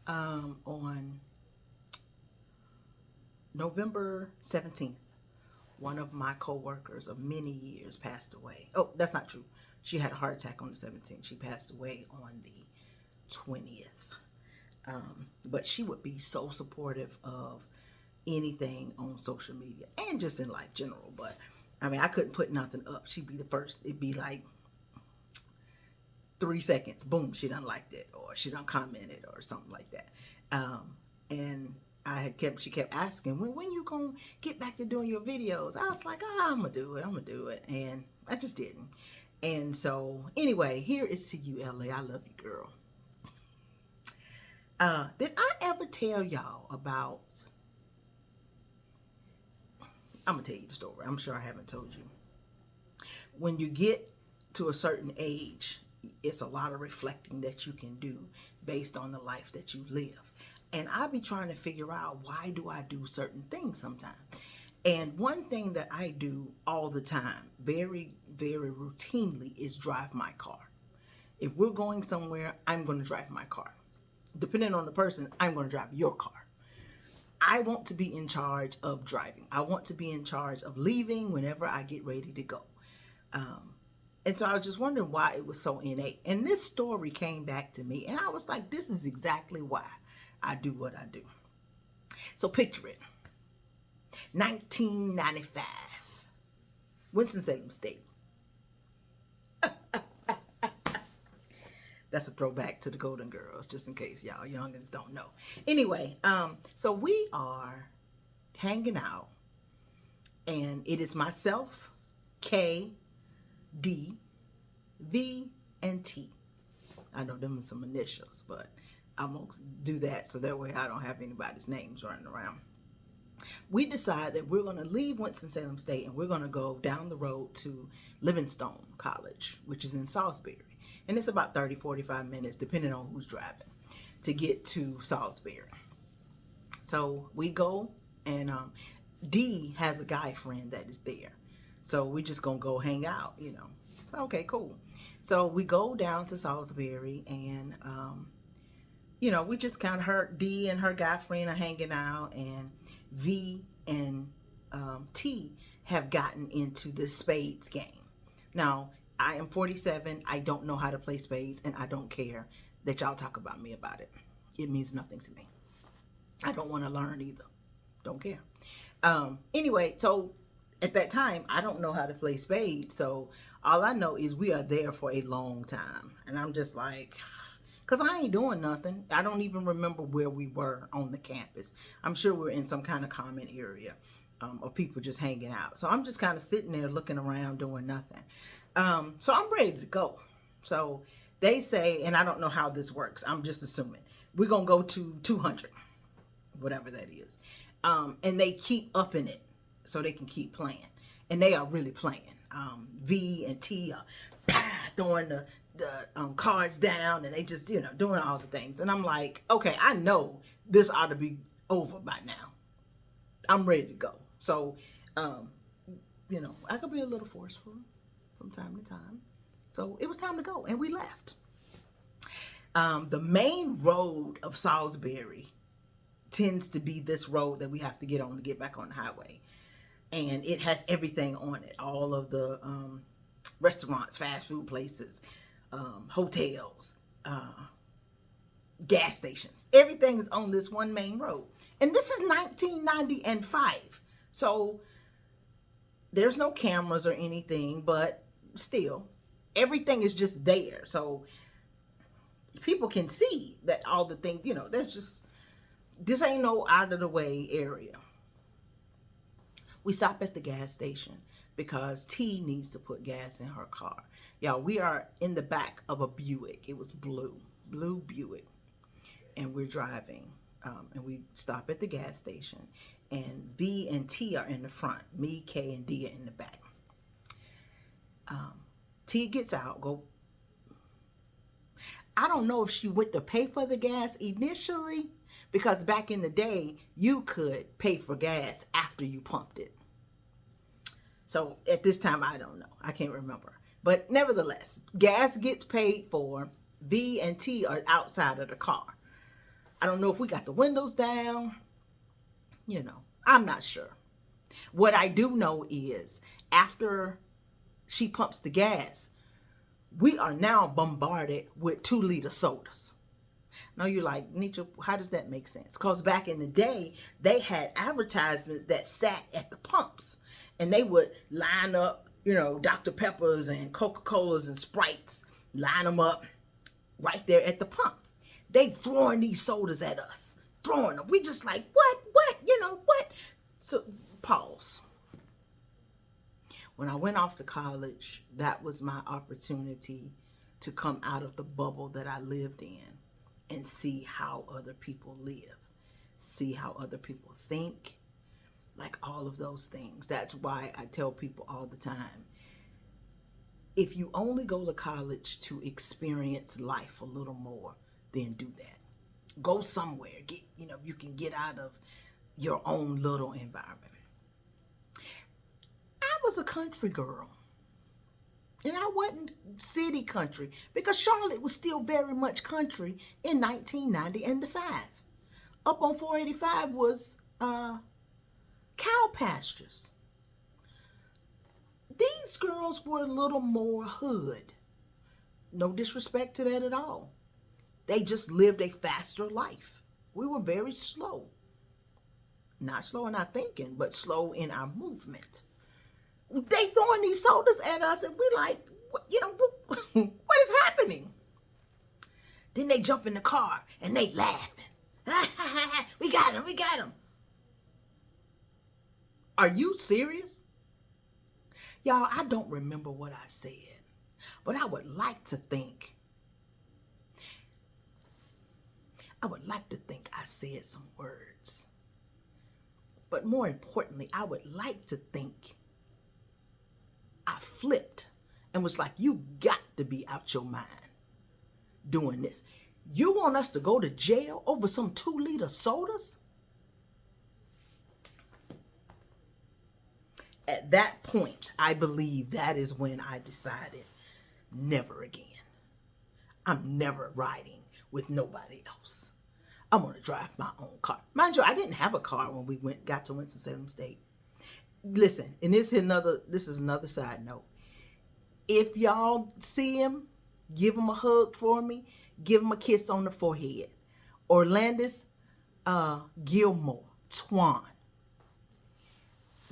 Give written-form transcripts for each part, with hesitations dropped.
On November 17th, one of my coworkers of many years passed away. Oh, that's not true. She had a heart attack on the 17th. She passed away on the 20th. But she would be so supportive of anything on social media and just in life general. But I mean, I couldn't put nothing up. She'd be the first. It'd be like 3 seconds, boom, she done liked it or she done commented or something like that. And she kept asking, when you gonna get back to doing your videos? I was like, I'm gonna do it. And I just didn't. And so anyway, here is to you, LA. I love you, girl. Did I ever tell y'all about, I'm gonna tell you the story. I'm sure I haven't told you. When you get to a certain age, it's a lot of reflecting that you can do based on the life that you live. And I be trying to figure out, why do I do certain things sometimes? And one thing that I do all the time, very, very routinely, is drive my car. If we're going somewhere, I'm going to drive my car. Depending on the person, I'm going to drive your car. I want to be in charge of driving. I want to be in charge of leaving whenever I get ready to go. And so I was just wondering why it was so innate. And this story came back to me, and I was like, this is exactly why I do what I do. So picture it. 1995. Winston-Salem State. That's a throwback to the Golden Girls, just in case y'all youngins don't know. Anyway, so we are hanging out, and it is myself, K, D, V, and T. I know them are some initials, but I'm going to do that so that way I don't have anybody's names running around. We decide that we're going to leave Winston-Salem State and we're going to go down the road to Livingstone College, which is in Salisbury. And it's about 30, 45 minutes, depending on who's driving, to get to Salisbury. So we go, and D has a guy friend that is there. So we just going to go hang out, you know. Okay, cool. So we go down to Salisbury, and, you know, we just kind of, her, D and her guy friend are hanging out, and V and T have gotten into the spades game. Now, I am 47. I don't know how to play spades, and I don't care that y'all talk about me about it. It means nothing to me. I don't want to learn either. Don't care. Anyway, so at that time, I don't know how to play spades. So all I know is we are there for a long time. And I'm just like, because I ain't doing nothing. I don't even remember where we were on the campus. I'm sure we're in some kind of common area of people just hanging out. So I'm just kind of sitting there looking around doing nothing. So I'm ready to go. So they say, and I don't know how this works, I'm just assuming, we're going to go to 200, whatever that is. And they keep upping it so they can keep playing. And they are really playing. V and T are throwing the cards down, and they just, you know, doing all the things. And I'm like, okay, I know this ought to be over by now. I'm ready to go. So, you know, I could be a little forceful from time to time. So it was time to go, and we left. The main road of Salisbury tends to be this road that we have to get on to get back on the highway. And it has everything on it. All of the restaurants, fast food places, hotels, gas stations. Everything is on this one main road. And this is 1995. So there's no cameras or anything, but still, everything is just there. So people can see that all the things, you know, there's just, this ain't no out of the way area. We stop at the gas station because T needs to put gas in her car. Y'all, we are in the back of a Buick. It was blue Buick. And we're driving. And we stop at the gas station. And V and T are in the front. Me, K, and D are in the back. T gets out. I don't know if she went to pay for the gas initially, because back in the day, you could pay for gas after you pumped it. So at this time, I don't know. I can't remember. But nevertheless, gas gets paid for. V and T are outside of the car. I don't know if we got the windows down. You know, I'm not sure. What I do know is after she pumps the gas, we are now bombarded with 2-liter sodas. Now you're like, Nietzsche, how does that make sense? Because back in the day, they had advertisements that sat at the pumps and they would line up, you know, Dr. Peppers and Coca-Colas and Sprites, line them up right there at the pump. They throwing these sodas at us, throwing them. We just like, what, you know, what? So pause. When I went off to college, that was my opportunity to come out of the bubble that I lived in and see how other people live, see how other people think, like all of those things. That's why I tell people all the time, if you only go to college to experience life a little more, then do that. Go somewhere, you can get out of your own little environment. I was a country girl. And I wasn't city country because Charlotte was still very much country in 1990 and the 5. Up on 485 was cow pastures. These girls were a little more hood. No disrespect to that at all. They just lived a faster life. We were very slow. Not slow in our thinking, but slow in our movement. They throwing these sodas at us and we like, what is happening? Then they jump in the car and they laughing. We got him. Are you serious? Y'all, I don't remember what I said, but I would like to think I said some words. But more importantly, I would like to think I flipped and was like, you got to be out your mind doing this. You want us to go to jail over some 2-liter sodas? At that point, I believe that is when I decided never again. I'm never riding with nobody else. I'm going to drive my own car. Mind you, I didn't have a car when we got to Winston-Salem State. Listen, and this is another side note. If y'all see him, give him a hug for me. Give him a kiss on the forehead. Orlandis Gilmore, Twan.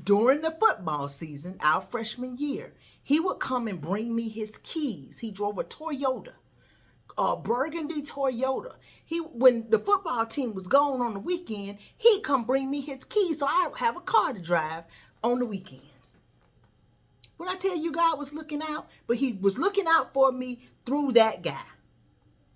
During the football season, our freshman year, he would come and bring me his keys. He drove a Toyota, a burgundy Toyota. When the football team was gone on the weekend, he'd come bring me his keys so I would have a car to drive on the weekends. When I tell you God was looking out, but he was looking out for me through that guy.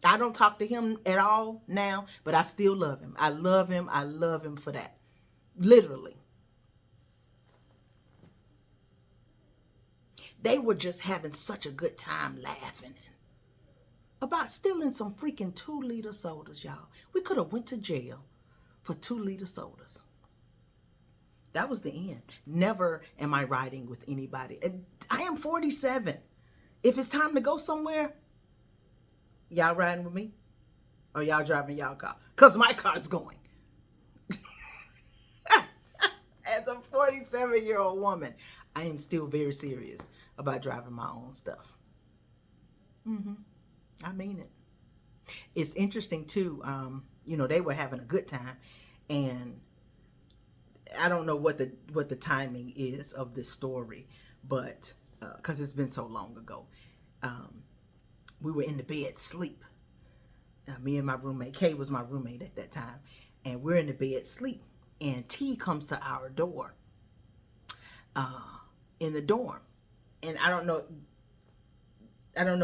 I don't talk to him at all now, but I still love him. I love him. I love him for that. Literally. They were just having such a good time laughing about stealing some freaking 2-liter sodas, y'all. We could have went to jail for 2-liter sodas. That was the end. Never am I riding with anybody. And I am 47. If it's time to go somewhere, y'all riding with me? Or y'all driving y'all car? Because my car's going. As a 47-year-old woman, I am still very serious about driving my own stuff. I mean it. It's interesting too. They were having a good time, and I don't know what the timing is of this story, but because it's been so long ago, we were in the bed sleep. Me and my roommate, Kay was my roommate at that time, and we're in the bed sleep, and T comes to our door in the dorm, and I don't know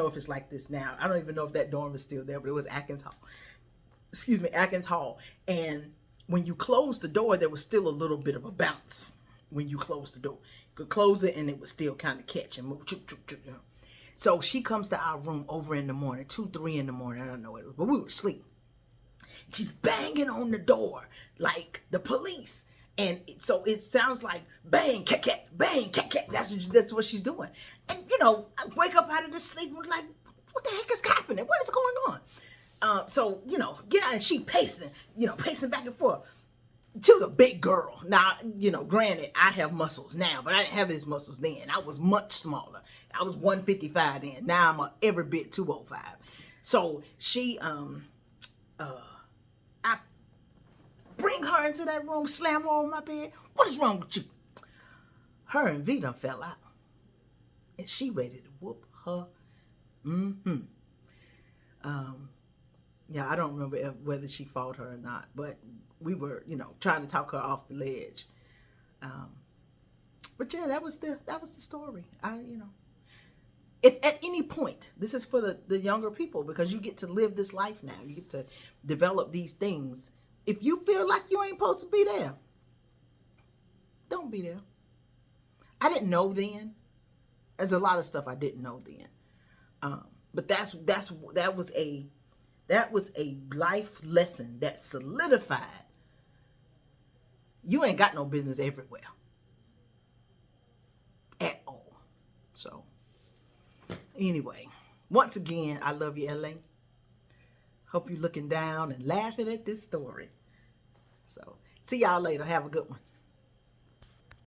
if it's like this now. I don't even know if that dorm is still there, but it was Atkins Hall. And when you closed the door, there was still a little bit of a bounce when you closed the door. You could close it and it would still kind of catch and move. So she comes to our room over in the morning, 2, 3 in the morning. I don't know what it was, but we were asleep. She's banging on the door like the police. And so it sounds like bang, cat, cat, bang, cat, cat. That's what she's doing. And, I wake up out of this sleep and was like, what the heck is happening? What is going on? So, you know, get out, and she pacing, you know, pacing back and forth. She was a big girl. Now, you know, granted, I have muscles now, but I didn't have these muscles then. I was much smaller. I was 155 then. Now I'm every bit 205. So she, I bring her into that room, slam her on my bed. What is wrong with you? Her and V done fell out. And she ready to whoop her. Yeah, I don't remember whether she fought her or not, but we were, you know, trying to talk her off the ledge. But yeah, that was the story. You know, if at any point, this is for the younger people, because you get to live this life now. You get to develop these things. If you feel like you ain't supposed to be there, don't be there. I didn't know then. There's a lot of stuff I didn't know then. But that was a life lesson that solidified you ain't got no business everywhere at all. So anyway, once again, I love you, LA. Hope you're looking down and laughing at this story. So see y'all later. Have a good one.